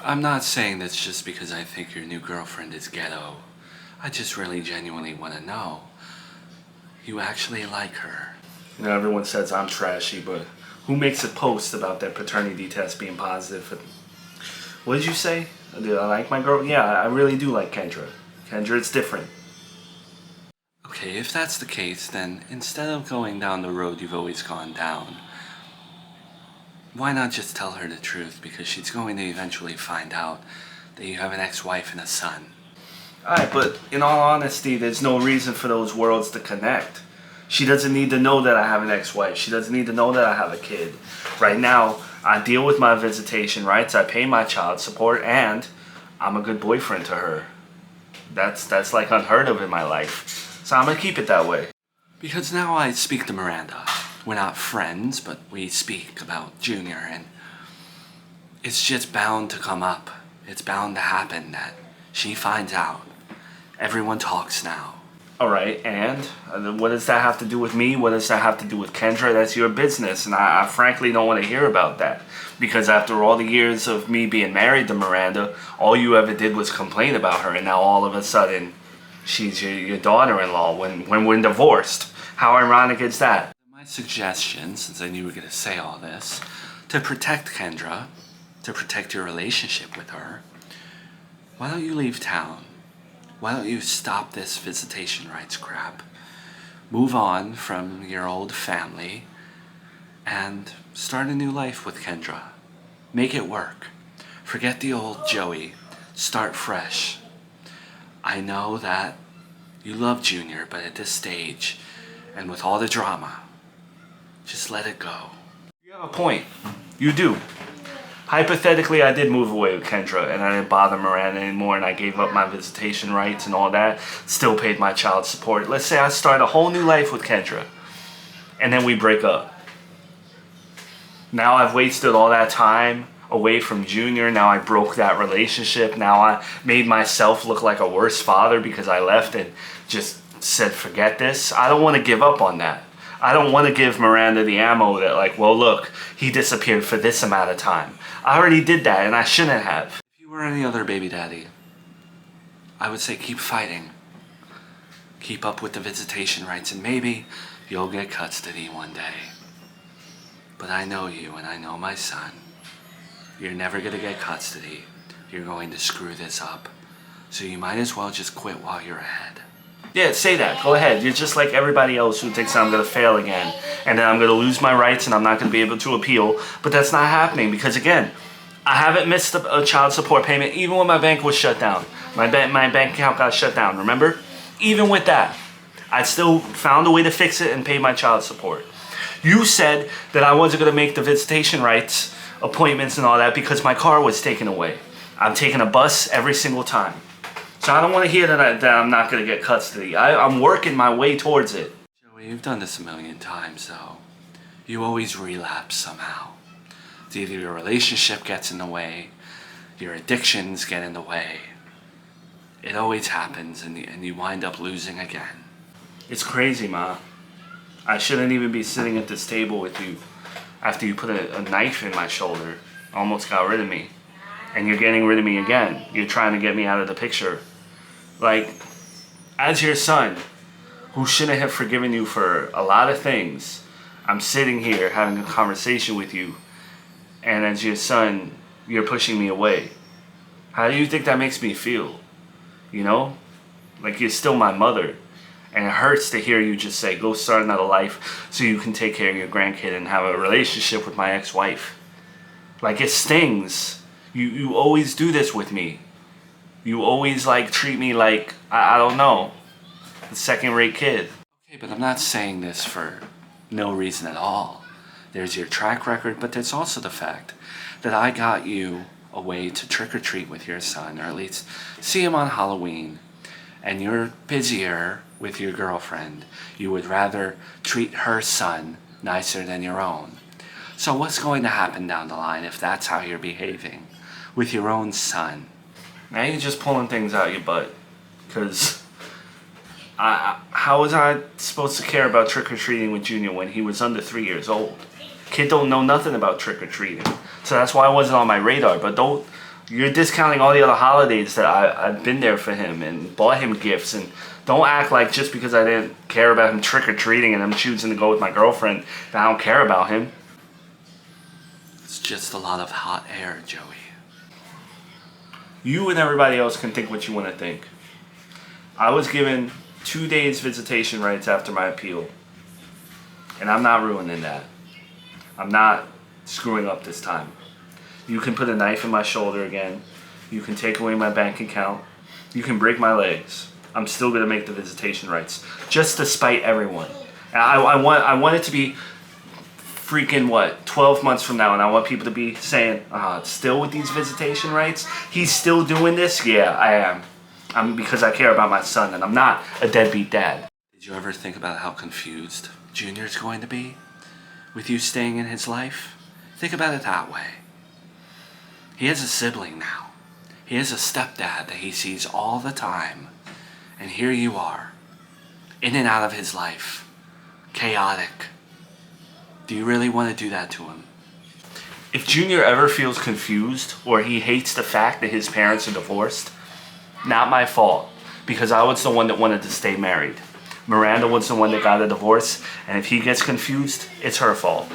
I'm not saying this just because I think your new girlfriend is ghetto. I just really genuinely want to know. You actually like her. You know, everyone says I'm trashy, but who makes a post about their paternity test being positive? What did you say? Do I like my girl? Yeah, I really do like Kendra. Kendra, it's different. Okay, if that's the case, then instead of going down the road you've always gone down, why not just tell her the truth? Because she's going to eventually find out that you have an ex-wife and a son. Alright, but in all honesty, there's no reason for those worlds to connect. She doesn't need to know that I have an ex-wife. She doesn't need to know that I have a kid. Right now, I deal with my visitation rights, I pay my child support, and I'm a good boyfriend to her. That's like unheard of in my life. So I'm gonna keep it that way. Because now I speak to Miranda. We're not friends, but we speak about Junior, and it's just bound to come up. It's bound to happen that she finds out. Everyone talks now. Alright, and what does that have to do with me? What does that have to do with Kendra? That's your business, and I frankly don't want to hear about that. Because after all the years of me being married to Miranda, all you ever did was complain about her, and now all of a sudden, she's your daughter-in-law when we're divorced. How ironic is that? My suggestion, since I knew you were going to say all this, to protect Kendra, to protect your relationship with her, why don't you leave town? Why don't you stop this visitation rights crap? Move on from your old family and start a new life with Kendra. Make it work. Forget the old Joey. Start fresh. I know that you love Junior, but at this stage, and with all the drama, just let it go. You have a point. You do. Hypothetically, I did move away with Kendra, and I didn't bother Miranda anymore, and I gave up my visitation rights and all that. Still paid my child support. Let's say I start a whole new life with Kendra, and then we break up. Now I've wasted all that time away from Junior. Now I broke that relationship. Now I made myself look like a worse father because I left and just said, forget this. I don't want to give up on that. I don't want to give Miranda the ammo that, like, well, look, he disappeared for this amount of time. I already did that, and I shouldn't have. If you were any other baby daddy, I would say keep fighting. Keep up with the visitation rights, and maybe you'll get custody one day. But I know you, and I know my son. You're never gonna get custody. You're going to screw this up. So you might as well just quit while you're ahead. Yeah, say that. Go ahead. You're just like everybody else who thinks I'm going to fail again. And then I'm going to lose my rights and I'm not going to be able to appeal. But that's not happening because, again, I haven't missed a child support payment even when my bank was shut down. My bank account got shut down, remember? Even with that, I still found a way to fix it and pay my child support. You said that I wasn't going to make the visitation rights appointments and all that because my car was taken away. I'm taking a bus every single time. So I don't want to hear that I'm not going to get custody. I'm working my way towards it. Joey, you've done this a million times, though. You always relapse somehow. It's either your relationship gets in the way, your addictions get in the way. It always happens, and you wind up losing again. It's crazy, Ma. I shouldn't even be sitting at this table with you after you put a knife in my shoulder. Almost got rid of me. And you're getting rid of me again. You're trying to get me out of the picture. Like, as your son, who shouldn't have forgiven you for a lot of things, I'm sitting here having a conversation with you, and as your son, you're pushing me away. How do you think that makes me feel? You know? Like, you're still my mother. And it hurts to hear you just say, go start another life so you can take care of your grandkid and have a relationship with my ex-wife. Like, it stings. You always do this with me. You always, like, treat me like, I don't know, a second-rate kid. Okay, but I'm not saying this for no reason at all. There's your track record, but there's also the fact that I got you a way to trick-or-treat with your son, or at least see him on Halloween, and you're busier with your girlfriend. You would rather treat her son nicer than your own. So what's going to happen down the line if that's how you're behaving with your own son? Now you're just pulling things out your butt. Because how was I supposed to care about trick-or-treating with Junior when he was under 3 years old? Kid don't know nothing about trick-or-treating. So that's why I wasn't on my radar. But don't You're discounting all the other holidays that I've been there for him and bought him gifts. And don't act like just because I didn't care about him trick-or-treating and I'm choosing to go with my girlfriend that I don't care about him. It's just a lot of hot air, Joey. You and everybody else can think what you want to think. I was given 2 days visitation rights after my appeal. And I'm not ruining that. I'm not screwing up this time. You can put a knife in my shoulder again. You can take away my bank account. You can break my legs. I'm still going to make the visitation rights. Just to spite everyone. And I want it to be freaking 12 months from now, and I want people to be saying, still with these visitation rights? He's still doing this? Yeah, I am. I'm because I care about my son, and I'm not a deadbeat dad. Did you ever think about how confused Junior's going to be with you staying in his life? Think about it that way. He has a sibling now. He has a stepdad that he sees all the time. And here you are, in and out of his life. Chaotic. Do you really want to do that to him? If Junior ever feels confused or he hates the fact that his parents are divorced, not my fault, because I was the one that wanted to stay married. Miranda was the one that got a divorce, and if he gets confused, it's her fault.